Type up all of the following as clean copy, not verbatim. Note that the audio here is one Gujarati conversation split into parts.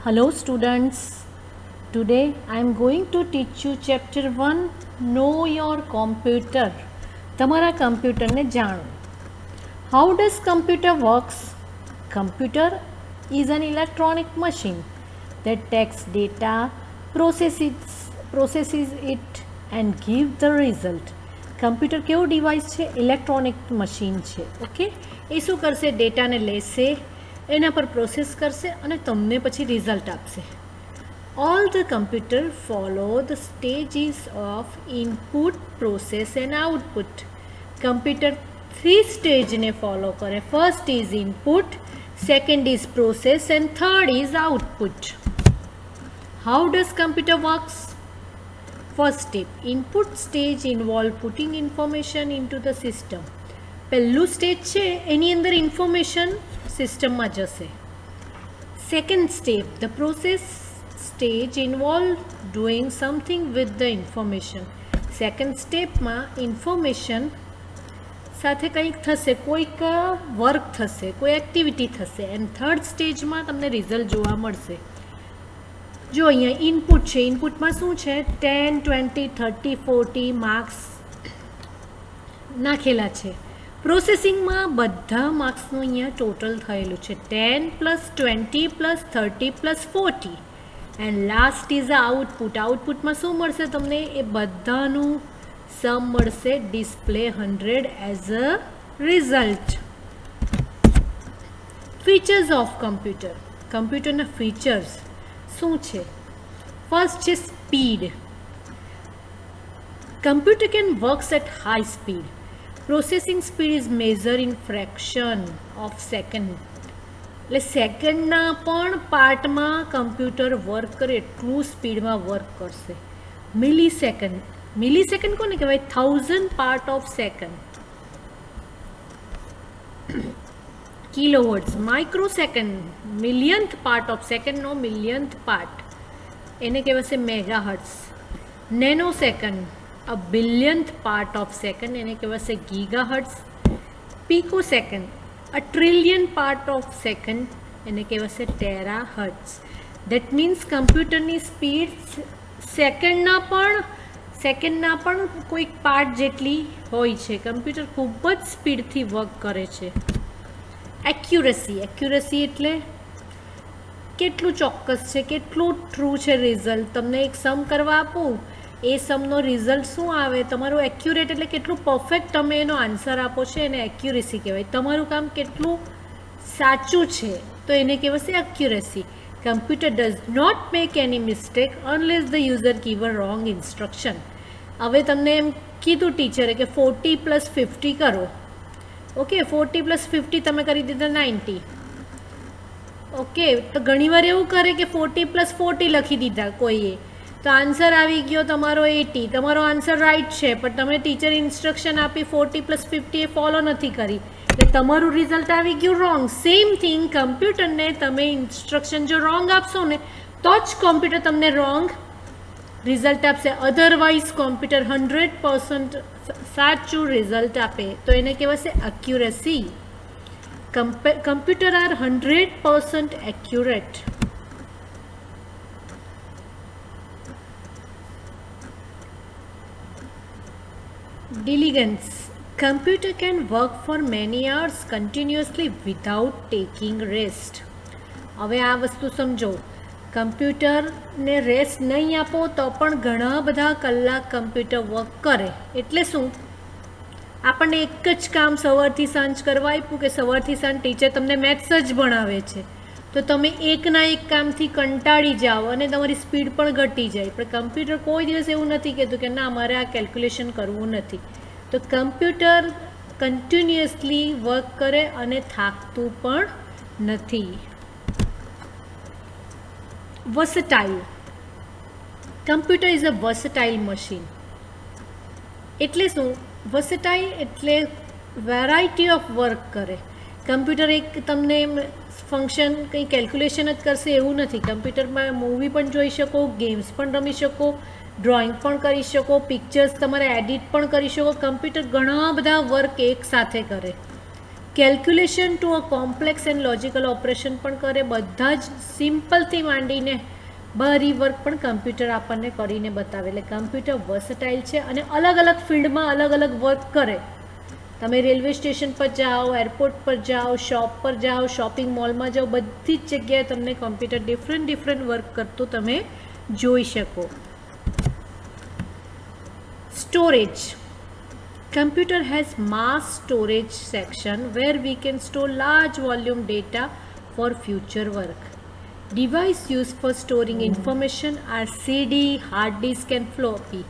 Hello students, today I am going to teach you chapter 1 Know your computer. તમારા કમ્પ્યુટરને જાણો. How does computer works? Computer is an electronic machine that takes data, processes it and give the result. Computer કેવું ડિવાઇસ છે? ઇલેક્ટ્રોનિક મશીન છે. ઓકે, એ શું કરશે? ડેટાને લેશે, એના પર પ્રોસેસ કરશે અને તમને પછી રિઝલ્ટ આપશે. All the computer follow the stages of input, process and output. Computer 3 સ્ટેજને ફોલો કરે. First is input, second is process and third is output. How does computer works? First step, input stage involve putting information into the system. પહેલું સ્ટેજ છે એની અંદર ઇન્ફોર્મેશન સિસ્ટમમાં જશે. Second step, the process stage involve doing something with the information. Second સ્ટેપમાં ઇન્ફોર્મેશન સાથે કંઈક થશે, કોઈક વર્ક થશે, કોઈ એક્ટિવિટી થશે. એન્ડ થર્ડ સ્ટેજમાં તમને રિઝલ્ટ જોવા મળશે. જો અહીંયા ઇનપુટ છે, ઇનપુટમાં શું છે? 10, 20, 30, 40 માર્ક્સ નાખેલા છે. પ્રોસેસિંગમાં બધા માર્ક્સનું અહીંયા ટોટલ થયેલું છે 10 + 20 + 30 + 40. And last is output. આઉટપુટમાં શું મળશે તમને? એ બધાનું સમ મળશે, display 100 as a result. Features of computer. કમ્પ્યુટરના ફીચર્સ શું છે? ફર્સ્ટ છે speed. Computer can works at high speed. Processing speed is measure in fraction of second. એટલે સેકન્ડના પણ પાર્ટમાં કમ્પ્યુટર વર્ક કરે એટલું સ્પીડમાં વર્ક કરશે. મિલી સેકન્ડ. મિલી સેકન્ડ કોને કહેવાય? 1000 part of second. Kilowatts. Micro second, millionth part of સેકન્ડનો મિલિયન્થ પાર્ટ, એને કહેવાશે mega hertz. Nano second, a billionth part of second, એને કહેવાશે giga hertz. Pico second, a trillion part of second, એને કહેવાશે ટેરા હર્ટ્સ. દેટ મીન્સ કમ્પ્યુટરની સ્પીડ સેકન્ડના પણ કોઈક પાર્ટ જેટલી હોય છે. કમ્પ્યુટર ખૂબ જ સ્પીડથી વર્ક કરે છે. એક્યુરસી. એક્યુરસી એટલે કેટલું ચોક્કસ છે, કેટલું ટ્રુ છે રિઝલ્ટ. તમને એક સમ કરવા આપું, એ સમનો રિઝલ્ટ શું આવે તમારું એક્યુરેટ, એટલે કેટલું પરફેક્ટ તમે એનો આન્સર આપો છો, એને એક્યુરેસી કહેવાય. તમારું કામ કેટલું સાચું છે તો એને કહેવાશે accuracy. Computer does not make any mistake unless the user give a wrong instruction. હવે તમને એમ કીધું ટીચરે કે 40 + 50 કરો. ઓકે, 40 + 50 તમે કરી દીધા 90. ઓકે, તો ઘણીવાર એવું કરે કે 40 + 40 લખી દીધા કોઈએ, તો આન્સર આવી ગયો તમારો 80. તમારો આન્સર રાઈટ છે, પણ તમે ટીચર ઇન્સ્ટ્રક્શન આપી 40 + 50 એ ફોલો નથી કરી, એટલે તમારું રિઝલ્ટ આવી ગયું રોંગ. સેમ થિંગ કમ્પ્યુટરને તમે ઇન્સ્ટ્રક્શન જો રોંગ આપશો ને તો જ કોમ્પ્યુટર તમને રોંગ રિઝલ્ટ આપશે. અધરવાઇઝ કોમ્પ્યુટર 100% સાચું રિઝલ્ટ આપે, તો એને કહેવાશે accuracy. Computer are 100% accurate. Diligence. Computer can work for many hours continuously without taking rest. હવે આ વસ્તુ સમજો. કમ્પ્યુટરને રેસ્ટ નહીં આપો તો પણ ઘણા બધા કલાક કમ્પ્યુટર વર્ક કરે. એટલે શું? આપણને એક જ કામ સવારથી સાંજ કરવા આપ્યું કે સવારથી સાંજ ટીચર તમને મેથ્સ જ ભણાવે છે, તો તમે એકના એક કામથી કંટાળી જાઓ અને તમારી સ્પીડ પણ ઘટી જાય. પણ કમ્પ્યુટર કોઈ દિવસ એવું નથી કહેતું કે ના મારે આ કેલ્ક્યુલેશન કરવું નથી. તો કમ્પ્યુટર કન્ટિન્યુઅસલી વર્ક કરે અને થાકતું પણ નથી. Versatile. Computer is a versatile machine. એટલે શું? વર્સેટાઇલ એટલે વેરાયટી ઓફ વર્ક કરે. કમ્પ્યુટર એક તમને ફંક્શન કંઈ કેલ્ક્યુલેશન જ કરશે એવું નથી. કમ્પ્યુટરમાં મૂવી પણ જોઈ શકો, ગેમ્સ પણ રમી શકો, ડ્રોઈંગ પણ કરી શકો, પિક્ચર્સ તમારે એડિટ પણ કરી શકો. કમ્પ્યુટર ઘણા બધા વર્ક એક સાથે કરે. Calculation to a complex and logical operation પણ કરે. બધા જ સિમ્પલથી માંડીને ભારી વર્ક પણ કમ્પ્યુટર આપણને કરીને બતાવે. એટલે કમ્પ્યુટર વર્સટાઇલ છે અને અલગ અલગ ફિલ્ડમાં અલગ અલગ વર્ક કરે. તમે રેલવે સ્ટેશન પર જાઓ, એરપોર્ટ પર જાઓ, શોપ પર જાઓ, શોપિંગ મોલમાં જાઓ, બધી જ જગ્યાએ તમને કમ્પ્યુટર ડિફરન્ટ વર્ક કરતું તમે જોઈ શકો. Storage. Computer has mass storage section where we can store large volume data for future work. Device used for storing information are CD, hard disk and floppy.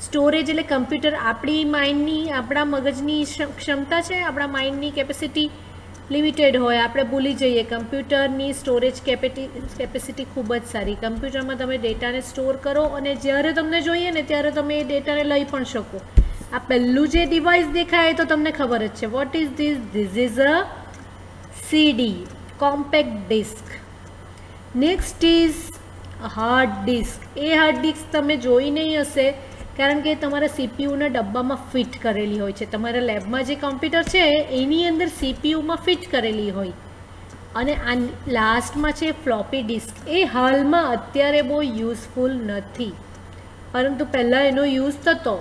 Storage એટલે કમ્પ્યુટર આપણી માઇન્ડની, આપણા મગજની ક્ષમતા છે, આપણા માઇન્ડની કેપેસિટી લિમિટેડ હોય, આપણે ભૂલી જઈએ. કમ્પ્યુટરની સ્ટોરેજ કેપેસિટી ખૂબ જ સારી. કમ્પ્યુટરમાં તમે ડેટાને સ્ટોર કરો અને જ્યારે તમને જોઈએ ને ત્યારે તમે એ ડેટાને લઈ પણ શકો. આ પહેલું જે ડિવાઇસ દેખાય તો તમને ખબર જ છે. What is this? This is a CD, compact disc. Next is hard disk. એ હાર્ડ ડિસ્ક તમે જોઈ નહીં હશે કારણ કે તમારા સીપીયુના ડબ્બામાં ફિટ કરેલી હોય છે. તમારા લેબમાં જે કોમ્પ્યુટર છે એની અંદર સીપીયુમાં ફિટ કરેલી હોય. અને આ લાસ્ટમાં છે ફ્લોપી ડિસ્ક. એ હાલમાં અત્યારે બહુ યુઝફુલ નથી પરંતુ પહેલાં એનો યુઝ થતો.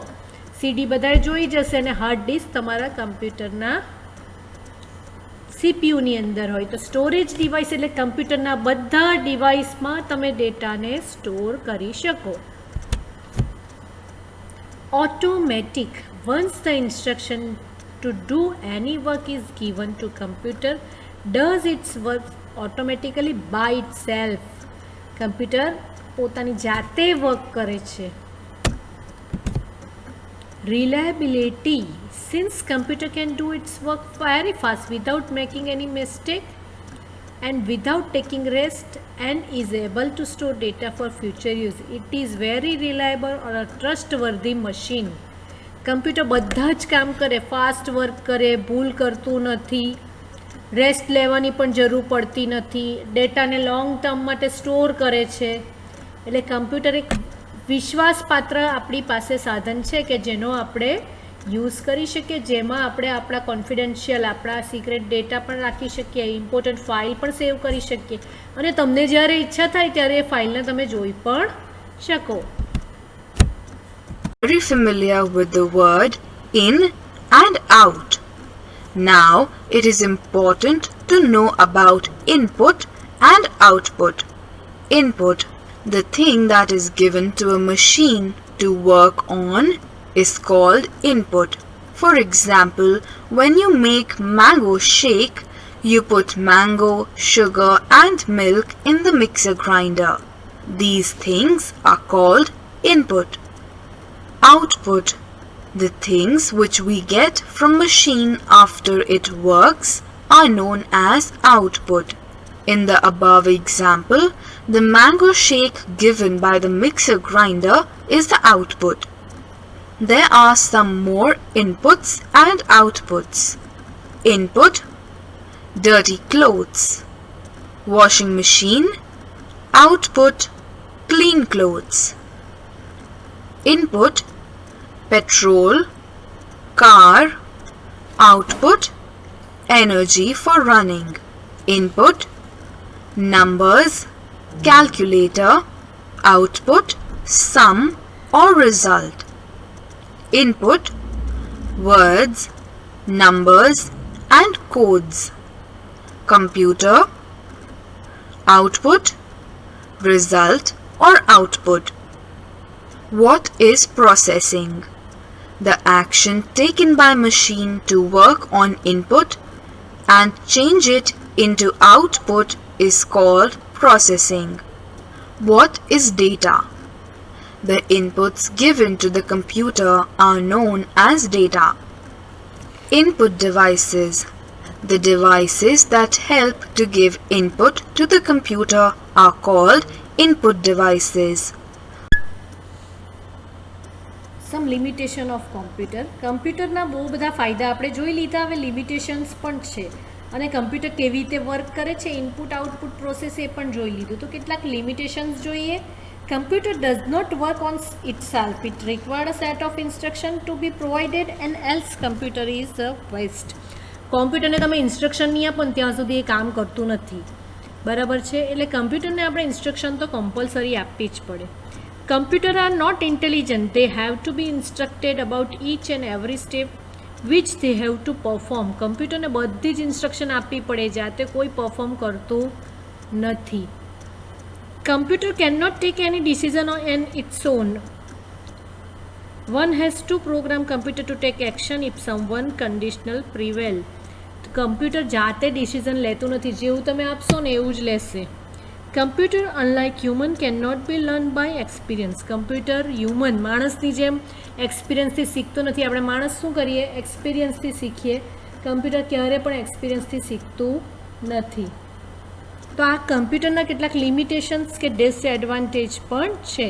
સીડી બધાએ જોઈ જશે અને હાર્ડ ડિસ્ક તમારા કમ્પ્યુટરના સીપીયુની અંદર હોય. તો સ્ટોરેજ ડિવાઇસ એટલે કમ્પ્યુટરના બધા ડિવાઇસમાં તમે ડેટાને સ્ટોર કરી શકો. Automatic. Once the instruction to do any work is given to computer, does its work automatically by itself. Computer પોતાની જાતે વર્ક કરે છે. Reliability. Since computer can do its work very fast without making any mistake and without taking rest and is able to store data for future use, it is very reliable or a trustworthy machine. Computer બધા જ કામ કરે, ફાસ્ટ વર્ક કરે, ભૂલ કરતું નથી, રેસ્ટ લેવાની પણ જરૂર પડતી નથી, ડેટાને લોંગ ટર્મ માટે સ્ટોર કરે છે. એટલે કમ્પ્યુટર એક વિશ્વાસપાત્ર આપણી પાસે સાધન છે કે જેનો આપણે યુઝ કરી શકીએ, જેમાં આપણે આપણા કોન્ફિડેન્શિયલ, આપણા સિક્રેટ ડેટા પણ રાખી શકીએ, ઇમ્પોર્ટન્ટ ફાઇલ પણ સેવ કરી શકીએ અને તમને જ્યારે ઈચ્છા થાય ત્યારે એ ફાઇલને તમે જોઈ પણ શકો. Very familiar with the word in and out. Now it is important to know about input and output. Input, the thing that is given to a machine to work on, is called input. For example, when you make mango shake, you put mango, sugar and milk in the mixer grinder. These things are called input. Output, the things which we get from machine after it works, are known as output. In the above example, the mango shake given by the mixer grinder is the output. There are some more inputs and outputs. Input, dirty clothes, washing machine. Output, clean clothes. Input, petrol, car. Output, energy for running. Input, numbers, calculator. Output, sum or result. Input, words, numbers and codes. Computer. Output, result or output. What is processing? The action taken by machine to work on input and change it into output is called processing. What is data? The inputs given to the computer are known as data. Input devices. The devices that help to give input to the computer are called input devices. Some limitation of computer. કમ્પ્યુટરના બહુ બધા ફાયદા આપણે જોઈ લીધા, હવે લિમિટેશન્સ પણ છે અને કમ્પ્યુટર કેવી રીતે વર્ક કરે છે, ઇનપુટ આઉટપુટ પ્રોસેસ એ પણ જોઈ લીધું. તો કેટલાક લિમિટેશન્સ જોઈએ. Computer does not work on itself. It requires a set of instructions to be provided and else computer is a waste. કોમ્પ્યુટરને તમે ઇન્સ્ટ્રક્શન નહીં આપો ને ત્યાં સુધી એ કામ કરતું નથી, બરાબર છે. એટલે કમ્પ્યુટરને આપણે ઇન્સ્ટ્રક્શન તો કમ્પલસરી આપવી જ પડે. Computer are not intelligent, they have to be instructed about each and every step which they have to perform. કમ્પ્યુટરને બધી જ ઇન્સ્ટ્રક્શન આપવી પડે, જાતે કોઈ પરફોર્મ કરતું નથી. Computer can not take any decision on its own. One has to program computer to take action if someone conditional prevail. Computer જાતે ડિસિઝન લેતું નથી, જેવું તમે આપશો ને એવું જ લેશે. Computer unlike human can not be learn by experience. Computer human માણસની જેમ એક્સપિરિયન્સથી શીખતો નથી. આપણે માણસ શું કરીએ, એક્સપિરિયન્સથી શીખીએ. કમ્પ્યુટર ક્યારે પણ એક્સપિરિયન્સથી શીખતું નથી. તો આ કમ્પ્યુટરના કેટલાક લિમિટેશન્સ કે ડિસએડવાન્ટેજ પણ છે.